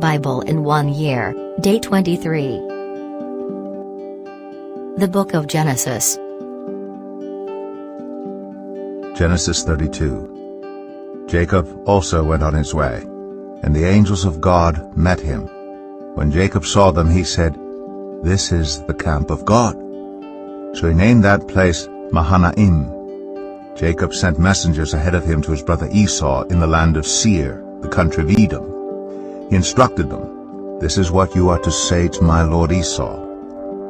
Bible in 1 year, Day 23. The Book of Genesis. Genesis 32. Jacob also went on his way, and the angels of God met him. When Jacob saw them, he said, "This is the camp of God." So he named that place Mahanaim. Jacob sent messengers ahead of him to his brother Esau in the land of Seir, the country of Edom. He instructed them, "This is what you are to say to my lord Esau.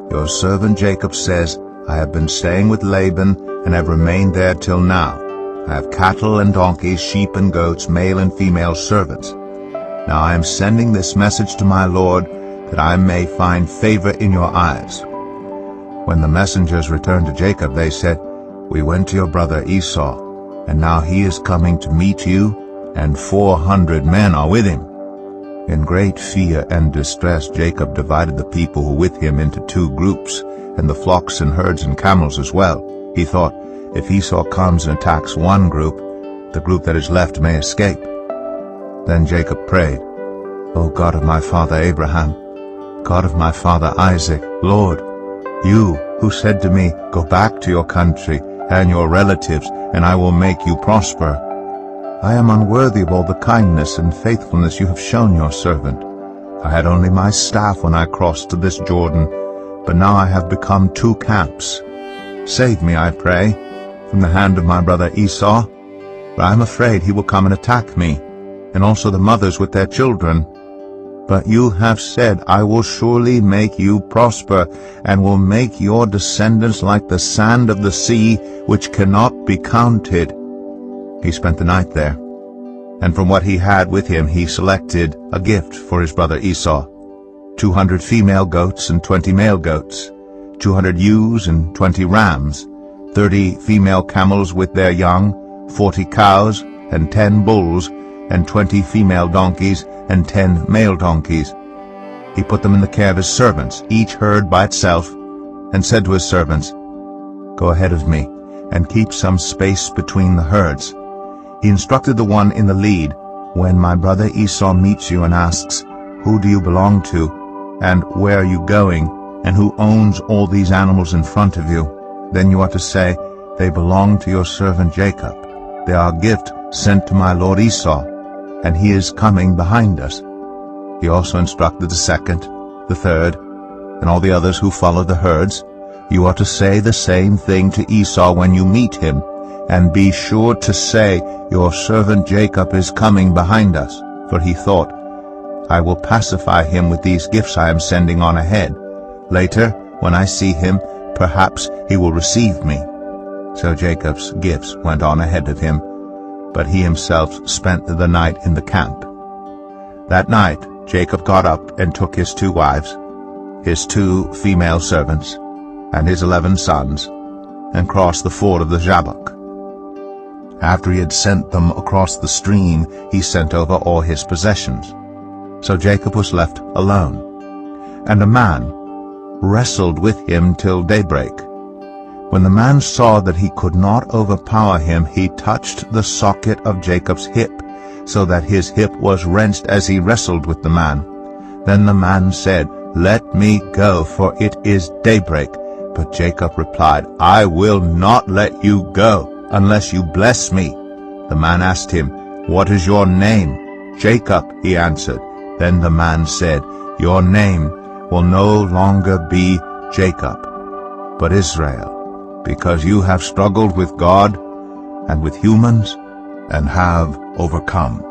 Your servant Jacob says, I have been staying with Laban and have remained there till now. I have cattle and donkeys, sheep and goats, male and female servants. Now I am sending this message to my lord, that I may find favor in your eyes." When the messengers returned to Jacob, they said, "We went to your brother Esau, and now he is coming to meet you, and 400 men are with him." In great fear and distress, Jacob divided the people who were with him into 2 groups, and the flocks and herds and camels as well. He thought, if Esau comes and attacks one group, the group that is left may escape. Then Jacob prayed, "O God of my father Abraham, God of my father Isaac, Lord, you who said to me, 'Go back to your country and your relatives, and I will make you prosper,' I am unworthy of all the kindness and faithfulness you have shown your servant. I had only my staff when I crossed to this Jordan, but now I have become 2 camps. Save me, I pray, from the hand of my brother Esau, for I am afraid he will come and attack me, and also the mothers with their children. But you have said, I will surely make you prosper, and will make your descendants like the sand of the sea, which cannot be counted." He spent the night there, and from what he had with him he selected a gift for his brother Esau: 200 female goats and 20 male goats, 200 ewes and 20 rams, 30 female camels with their young, 40 cows and 10 bulls, and 20 female donkeys and 10 male donkeys. He put them in the care of his servants, each herd by itself, and said to his servants, "Go ahead of me, and keep some space between the herds." He instructed the one in the lead, "When my brother Esau meets you and asks, 'Who do you belong to, and where are you going, and who owns all these animals in front of you?' then you are to say, 'They belong to your servant Jacob. They are a gift sent to my lord Esau, and he is coming behind us.'" He also instructed the second, the third, and all the others who followed the herds, "You are to say the same thing to Esau when you meet him, and be sure to say, 'Your servant Jacob is coming behind us.'" For he thought, "I will pacify him with these gifts I am sending on ahead. Later, when I see him, perhaps he will receive me." So Jacob's gifts went on ahead of him, but he himself spent the night in the camp. That night Jacob got up and took his 2 wives, his 2 female servants, and his 11 sons, and crossed the ford of the Jabbok. After he had sent them across the stream, he sent over all his possessions. So Jacob was left alone, and a man wrestled with him till daybreak. When the man saw that he could not overpower him, he touched the socket of Jacob's hip, so that his hip was wrenched as he wrestled with the man. Then the man said, "Let me go, for it is daybreak." But Jacob replied, "I will not let you go, unless you bless me." The man asked him, "What is your name?" "Jacob," he answered. Then the man said, "Your name will no longer be Jacob, but Israel, because you have struggled with God and with humans, and have overcome."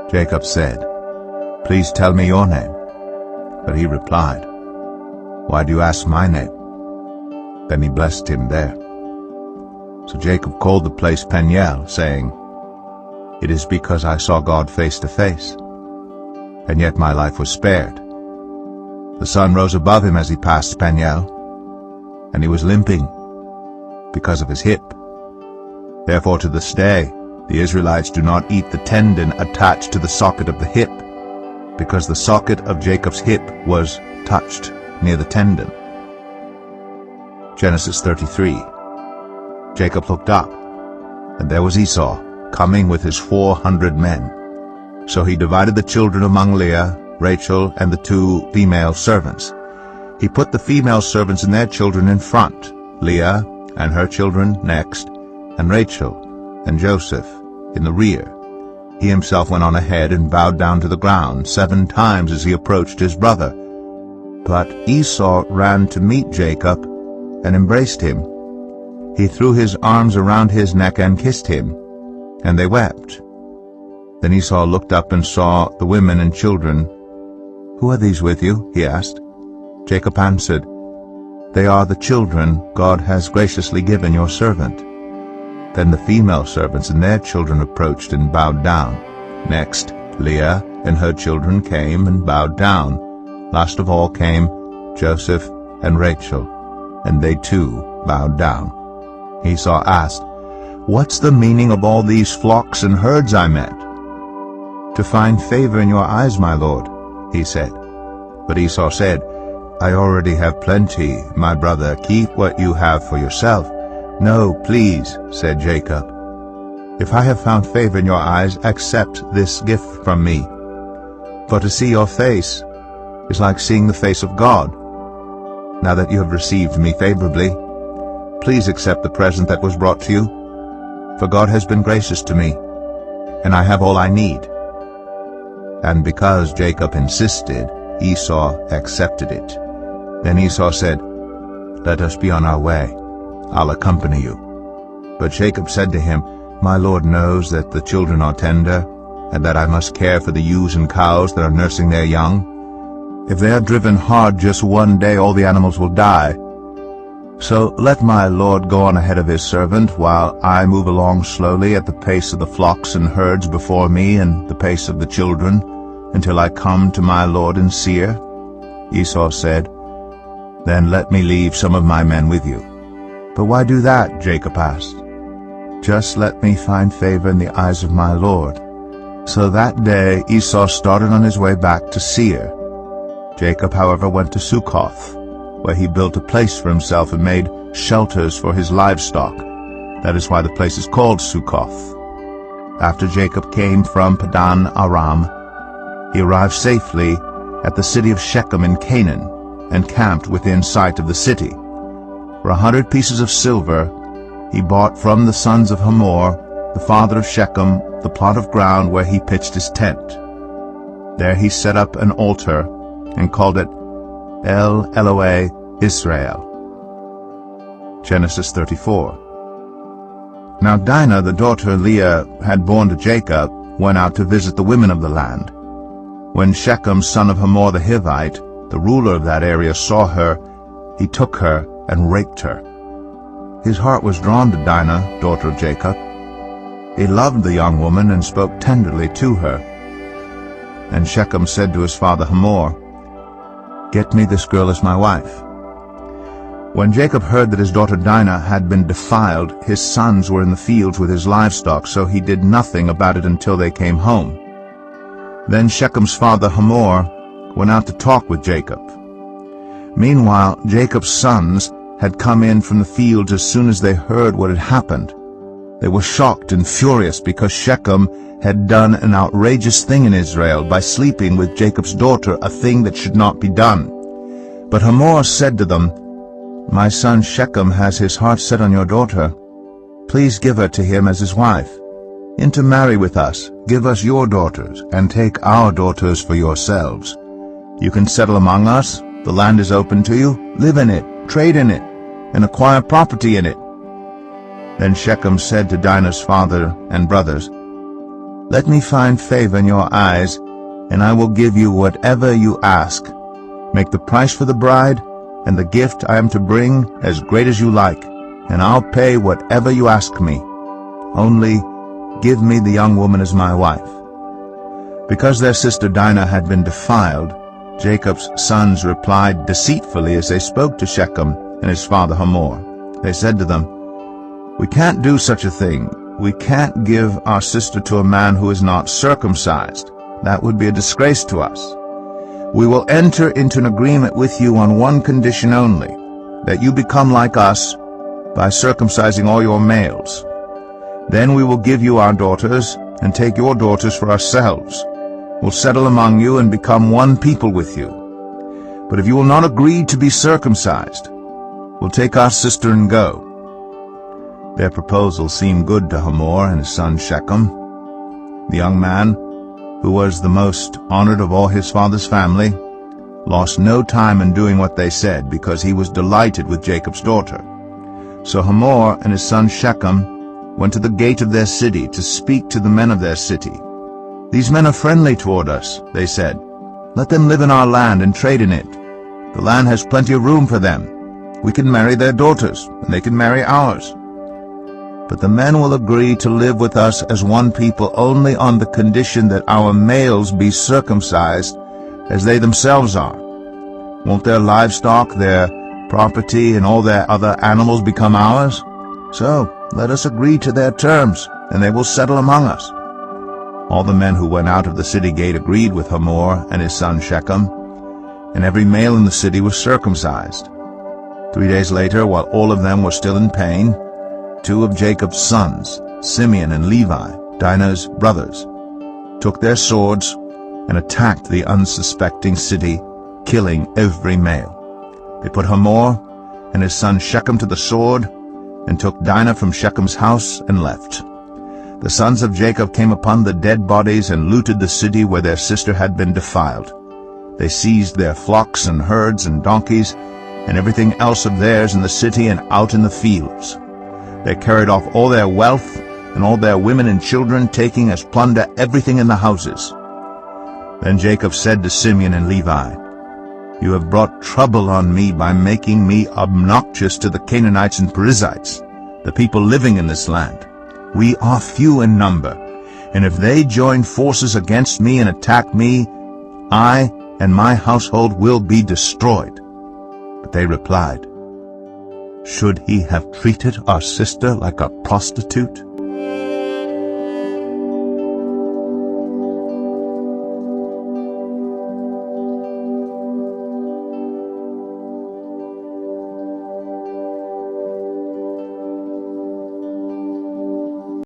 Jacob said, "Please tell me your name." But he replied, "Why do you ask my name?" Then he blessed him there. So Jacob called the place Peniel, saying, "It is because I saw God face to face, and yet my life was spared." The sun rose above him as he passed Peniel, and he was limping because of his hip. Therefore to this day the Israelites do not eat the tendon attached to the socket of the hip, because the socket of Jacob's hip was touched near the tendon. Genesis 33. Jacob looked up, and there was Esau, coming with his 400 men. So he divided the children among Leah, Rachel, and the 2 female servants. He put the female servants and their children in front, Leah and her children next, and Rachel and Joseph in the rear. He himself went on ahead and bowed down to the ground 7 times as he approached his brother. But Esau ran to meet Jacob and embraced him. He threw his arms around his neck and kissed him, and they wept. Then Esau looked up and saw the women and children. "Who are these with you?" he asked. Jacob answered, "They are the children God has graciously given your servant." Then the female servants and their children approached and bowed down. Next, Leah and her children came and bowed down. Last of all came Joseph and Rachel, and they too bowed down. Esau asked, "What's the meaning of all these flocks and herds I met?" "To find favor in your eyes, my lord," he said. But Esau said, "I already have plenty, my brother. Keep what you have for yourself." "No, please," said Jacob. "If I have found favor in your eyes, accept this gift from me. For to see your face is like seeing the face of God. Now that you have received me favorably, please accept the present that was brought to you. For God has been gracious to me, and I have all I need." And because Jacob insisted, Esau accepted it. Then Esau said, "Let us be on our way. I'll accompany you." But Jacob said to him, "My lord knows that the children are tender, and that I must care for the ewes and cows that are nursing their young. If they are driven hard just one day, all the animals will die. So let my lord go on ahead of his servant, while I move along slowly at the pace of the flocks and herds before me and the pace of the children, until I come to my lord in Seir." Esau said, "Then let me leave some of my men with you." "But why do that?" Jacob asked. "Just let me find favor in the eyes of my lord." So that day Esau started on his way back to Seir. Jacob, however, went to Succoth, where he built a place for himself and made shelters for his livestock. That is why the place is called Succoth. After Jacob came from Padan Aram, he arrived safely at the city of Shechem in Canaan, and camped within sight of the city. For 100 pieces of silver he bought from the sons of Hamor, the father of Shechem, the plot of ground where he pitched his tent. There he set up an altar and called it El Elohe Israel. Genesis 34. Now Dinah, the daughter Leah had borne to Jacob, went out to visit the women of the land. When Shechem, son of Hamor the Hivite, the ruler of that area, saw her, he took her and raped her. His heart was drawn to Dinah, daughter of Jacob. He loved the young woman and spoke tenderly to her. And Shechem said to his father Hamor, "Get me this girl as my wife." When Jacob heard that his daughter Dinah had been defiled, his sons were in the fields with his livestock, so he did nothing about it until they came home. Then Shechem's father Hamor went out to talk with Jacob. Meanwhile, Jacob's sons had come in from the fields as soon as they heard what had happened. They were shocked and furious because Shechem had done an outrageous thing in Israel by sleeping with Jacob's daughter, a thing that should not be done. But Hamor said to them, "My son Shechem has his heart set on your daughter. Please give her to him as his wife. Intermarry with us, give us your daughters, and take our daughters for yourselves. You can settle among us, the land is open to you, live in it, trade in it, and acquire property in it." Then Shechem said to Dinah's father and brothers, "Let me find favor in your eyes, and I will give you whatever you ask. Make the price for the bride and the gift I am to bring as great as you like, and I'll pay whatever you ask me. Only give me the young woman as my wife." Because their sister Dinah had been defiled, Jacob's sons replied deceitfully as they spoke to Shechem and his father Hamor. They said to them, "We can't do such a thing. We can't give our sister to a man who is not circumcised. That would be a disgrace to us. We will enter into an agreement with you on one condition only, that you become like us by circumcising all your males. Then we will give you our daughters and take your daughters for ourselves. will settle among you and become one people with you. But if you will not agree to be circumcised, we'll take our sister and go." Their proposal seemed good to Hamor and his son Shechem. The young man, who was the most honored of all his father's family, lost no time in doing what they said, because he was delighted with Jacob's daughter. So Hamor and his son Shechem went to the gate of their city to speak to the men of their city. "These men are friendly toward us," they said. "Let them live in our land and trade in it. The land has plenty of room for them. We can marry their daughters, and they can marry ours. But the men will agree to live with us as one people only on the condition that our males be circumcised as they themselves are. Won't their livestock, their property, and all their other animals become ours? So let us agree to their terms, and they will settle among us." All the men who went out of the city gate agreed with Hamor and his son Shechem, and every male in the city was circumcised. 3 days later, while all of them were still in pain, 2 of Jacob's sons, Simeon and Levi, Dinah's brothers, took their swords and attacked the unsuspecting city, killing every male. They put Hamor and his son Shechem to the sword, and took Dinah from Shechem's house and left. The sons of Jacob came upon the dead bodies and looted the city where their sister had been defiled. They seized their flocks and herds and donkeys, and everything else of theirs in the city and out in the fields. They carried off all their wealth and all their women and children, taking as plunder everything in the houses. Then Jacob said to Simeon and Levi, "You have brought trouble on me by making me obnoxious to the Canaanites and Perizzites, the people living in this land. We are few in number, and if they join forces against me and attack me, I and my household will be destroyed." But they replied, "Should he have treated our sister like a prostitute?